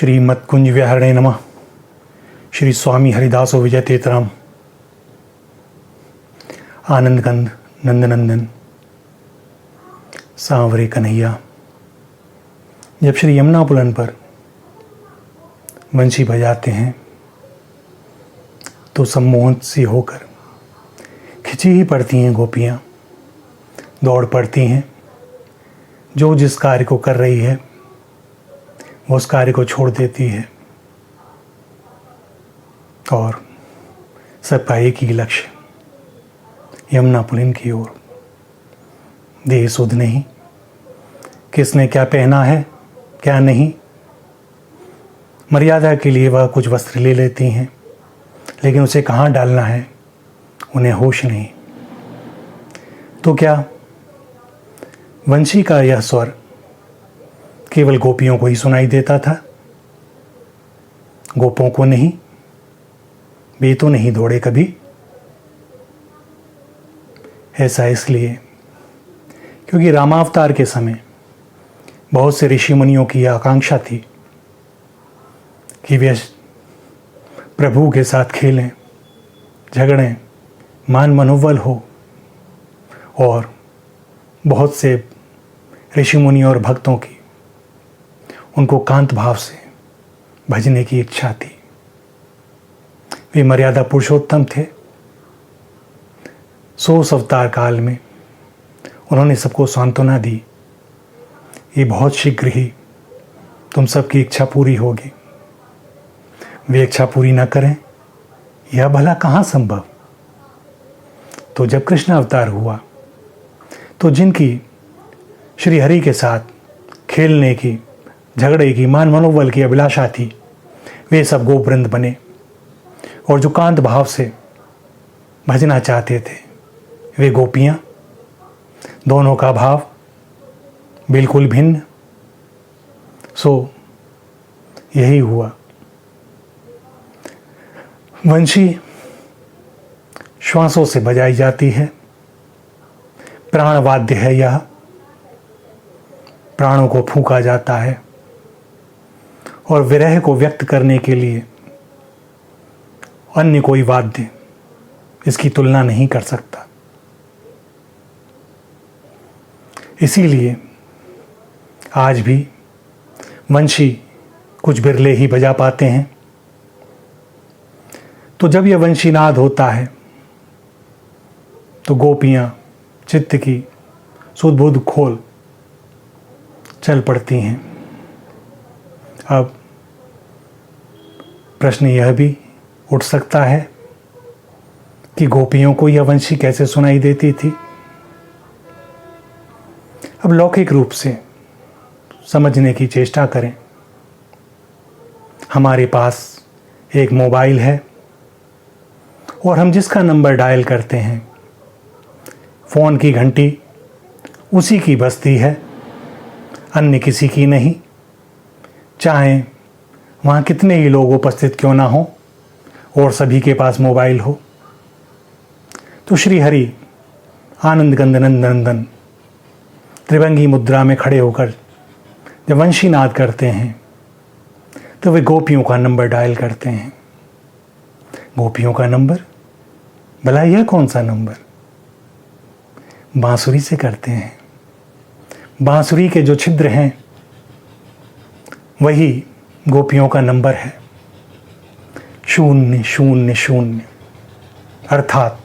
श्रीमत्कुंज विहारणे नमः। श्री स्वामी हरिदासो विजय तेतराम। आनंद कंद नंदनंदन सांवरे कन्हैया। जब श्री यमुना पुलन पर वंशी बजाते हैं तो सम्मोहित सी होकर खिंची ही पड़ती हैं गोपियाँ, दौड़ पड़ती हैं। जो जिस कार्य को कर रही है वो उस कार्य को छोड़ देती है और सबका एक ही लक्ष्य यमुना पुलिन की ओर। देह सुध नहीं, किसने क्या पहना है क्या नहीं। मर्यादा के लिए वह कुछ वस्त्र ले लेती हैं, लेकिन उसे कहाँ डालना है उन्हें होश नहीं। तो क्या वंशी का यह स्वर केवल गोपियों को ही सुनाई देता था? गोपों को नहीं? वे तो नहीं दौड़े कभी। ऐसा इसलिए क्योंकि रामावतार के समय बहुत से ऋषि मुनियों की यह आकांक्षा थी कि वे प्रभु के साथ खेलें, झगड़ें, मान मनोबल हो। और बहुत से ऋषि मुनि और भक्तों की उनको कांत भाव से भजने की इच्छा थी। वे मर्यादा पुरुषोत्तम थे। 100 अवतार काल में उन्होंने सबको सांत्वना दी, ये बहुत शीघ्र ही तुम सबकी इच्छा पूरी होगी। वे इच्छा पूरी न करें यह भला कहाँ संभव। तो जब कृष्ण अवतार हुआ तो जिनकी श्री हरि के साथ खेलने की, झगड़े की, मान मनोबल की अभिलाषा थी, वे सब गोवृंद बने। और जो कांत भाव से भजना चाहते थे वे गोपियाँ। दोनों का भाव बिल्कुल भिन्न। सो यही हुआ। वंशी श्वासों से बजाई जाती है। प्राण वाद्य है यह। प्राणों को फूंका जाता है और विरह को व्यक्त करने के लिए अन्य कोई वाद्य इसकी तुलना नहीं कर सकता। इसीलिए आज भी वंशी कुछ बिरले ही बजा पाते हैं। तो जब यह वंशीनाद होता है तो गोपियाँ चित्त की सुध बुध खोल चल पड़ती हैं। अब प्रश्न यह भी उठ सकता है कि गोपियों को यह वंशी कैसे सुनाई देती थी। अब लौकिक रूप से समझने की चेष्टा करें। हमारे पास एक मोबाइल है और हम जिसका नंबर डायल करते हैं, फ़ोन की घंटी उसी की बजती है, अन्य किसी की नहीं। चाहे वहाँ कितने ही लोग उपस्थित क्यों ना हो और सभी के पास मोबाइल हो। तो श्री हरि आनंद कंद नंदनंदन त्रिभंगी मुद्रा में खड़े होकर जब वंशीनाद करते हैं तो वे गोपियों का नंबर डायल करते हैं। गोपियों का नंबर? भला यह कौन सा नंबर? बांसुरी से करते हैं। बांसुरी के जो छिद्र हैं वही गोपियों का नंबर है। 000। अर्थात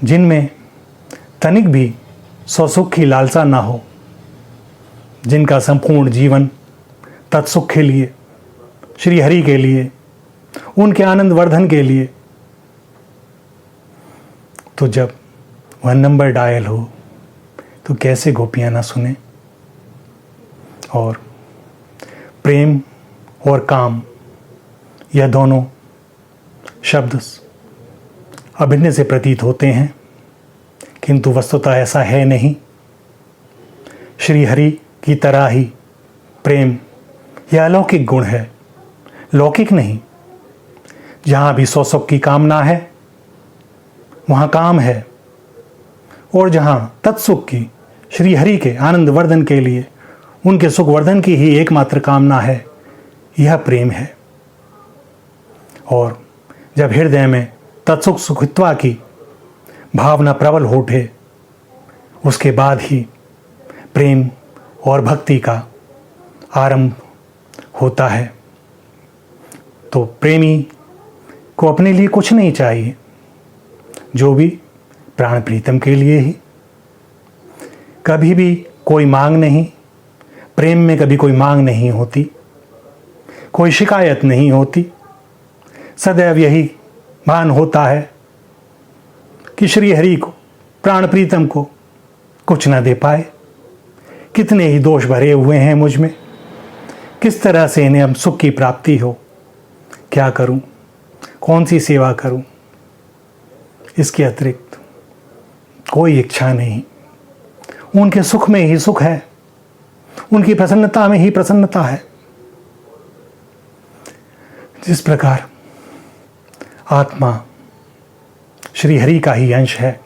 जिनमें तनिक भी स्वसुख की लालसा ना हो, जिनका संपूर्ण जीवन तत्सुख के लिए, श्री हरि के लिए, उनके आनंद वर्धन के लिए। तो जब वह नंबर डायल हो तो कैसे गोपियाँ ना सुने। और प्रेम और काम यह दोनों शब्द अभिन्न से प्रतीत होते हैं, किंतु वस्तुतः ऐसा है नहीं। श्री हरि की तरह ही प्रेम यह अलौकिक गुण है, लौकिक नहीं। जहाँ भी स्वसुख की कामना है वहाँ काम है, और जहाँ तत्सुख की, श्री हरि के आनंद वर्धन के लिए, उनके सुख वर्धन की ही एकमात्र कामना है, यह प्रेम है। और जब हृदय में तत्सुख सुखित्वा की भावना प्रबल हो उठे, उसके बाद ही प्रेम और भक्ति का आरंभ होता है। तो प्रेमी को अपने लिए कुछ नहीं चाहिए, जो भी प्राण प्रीतम के लिए ही। कभी भी कोई मांग नहीं, प्रेम में कभी कोई मांग नहीं होती, कोई शिकायत नहीं होती। सदैव यही भान होता है कि श्री हरि को, प्राण प्रीतम को कुछ न दे पाए। कितने ही दोष भरे हुए हैं मुझ में, किस तरह से इन्हें अब सुख की प्राप्ति हो, क्या करूं, कौन सी सेवा करूं। इसके अतिरिक्त कोई इच्छा नहीं। उनके सुख में ही सुख है, उनकी प्रसन्नता में ही प्रसन्नता है। जिस प्रकार आत्मा श्री हरि का ही अंश है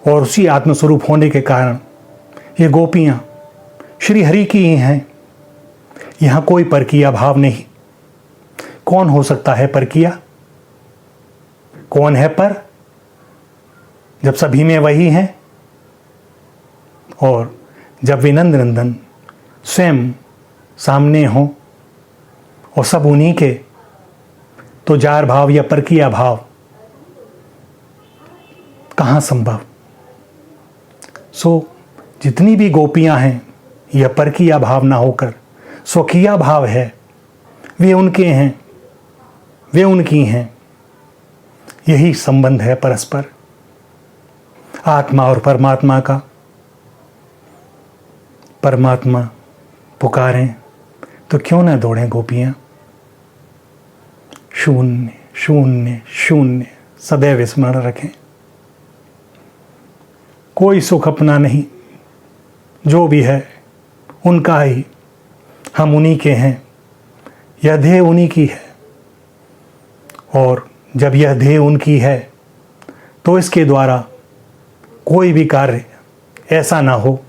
और उसी आत्मस्वरूप होने के कारण ये गोपियां श्री हरि की ही हैं। यहाँ कोई परकीय भाव नहीं। कौन हो सकता है परकीय? कौन है पर, जब सभी में वही है। और जब वे नंद नंदन स्वयं सामने हों और सब उन्हीं के, तो जार भाव या परकीय भाव कहाँ संभव। सो जितनी भी गोपियां हैं, यह परकीय भाव ना होकर स्वकीय भाव है। वे उनके हैं, वे उनकी हैं। यही संबंध है परस्पर आत्मा और परमात्मा का। परमात्मा पुकारें तो क्यों ना दौड़ें गोपियां। शून्य शून्य शून्य सदैव स्मरण रखें। कोई सुख अपना नहीं, जो भी है उनका ही। हम उन्हीं के हैं, यह ध्येय उन्हीं की है। और जब यह ध्येय उनकी है, तो इसके द्वारा कोई भी कार्य ऐसा ना हो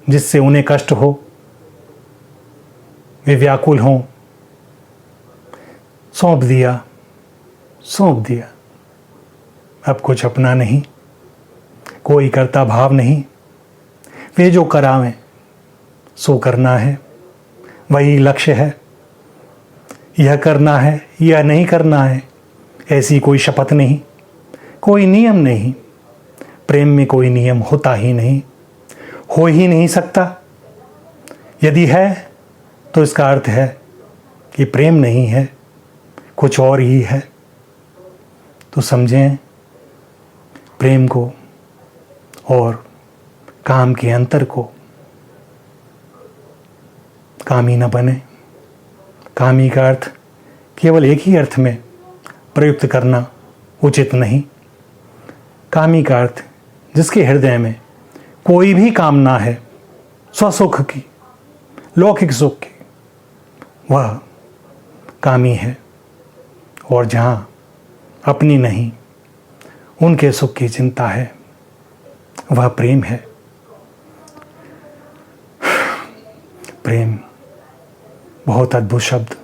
जिससे उन्हें कष्ट हो, वे व्याकुल हों। सौंप दिया, सौंप दिया। अब कुछ अपना नहीं, कोई कर्ता भाव नहीं। वे जो करावें सो करना है, वही लक्ष्य है। यह करना है, यह नहीं करना है, ऐसी कोई शपथ नहीं, कोई नियम नहीं। प्रेम में कोई नियम होता ही नहीं, हो ही नहीं सकता। यदि है तो इसका अर्थ है कि प्रेम नहीं है, कुछ और ही है। तो समझें प्रेम को और काम के अंतर को। कामी न बने। कामी का अर्थ केवल एक ही अर्थ में प्रयुक्त करना उचित नहीं। कामी का अर्थ जिसके हृदय में कोई भी कामना है स्वसुख की, लौकिक सुख की, वह कामी है। और जहाँ अपनी नहीं, उनके सुख की चिंता है, वह प्रेम है। प्रेम बहुत अद्भुत शब्द,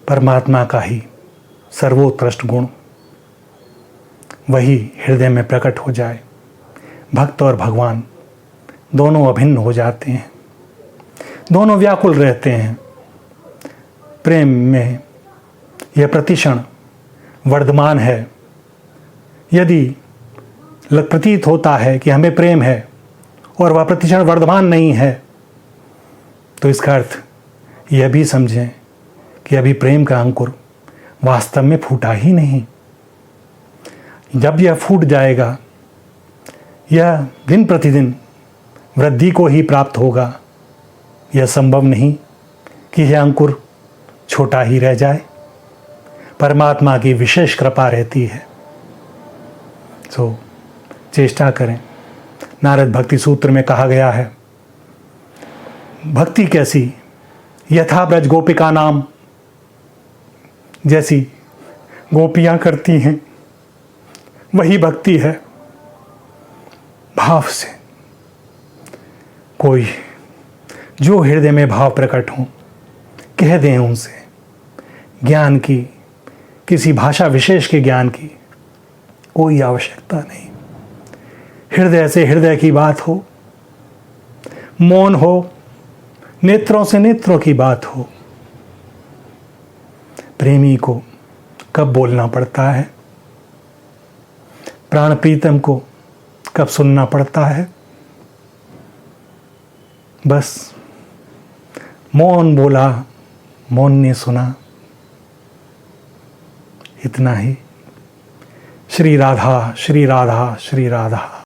परमात्मा का ही सर्वोत्कृष्ट गुण। वही हृदय में प्रकट हो जाए, भक्त और भगवान दोनों अभिन्न हो जाते हैं, दोनों व्याकुल रहते हैं। प्रेम में यह प्रतिक्षण वर्धमान है। यदि प्रतीत होता है कि हमें प्रेम है और वह प्रतिक्षण वर्धमान नहीं है, तो इसका अर्थ यह भी समझें कि अभी प्रेम का अंकुर वास्तव में फूटा ही नहीं। जब यह फूट जाएगा, यह दिन प्रतिदिन वृद्धि को ही प्राप्त होगा। यह संभव नहीं कि यह अंकुर छोटा ही रह जाए। परमात्मा की विशेष कृपा रहती है। सो चेष्टा करें। नारद भक्ति सूत्र में कहा गया है, भक्ति कैसी? यथा ब्रज गोपिका नाम, जैसी गोपियां करती हैं वही भक्ति है। भाव से कोई जो हृदय में भाव प्रकट हो कह दें उनसे। ज्ञान की, किसी भाषा विशेष के ज्ञान की कोई आवश्यकता नहीं। हृदय से हृदय की बात हो, मौन हो, नेत्रों से नेत्रों की बात हो। प्रेमी को कब बोलना पड़ता है, प्राण प्रीतम को कब सुनना पड़ता है, बस मौन बोला, मौन ने सुना, इतना ही। श्री राधा, श्री राधा, श्री राधा।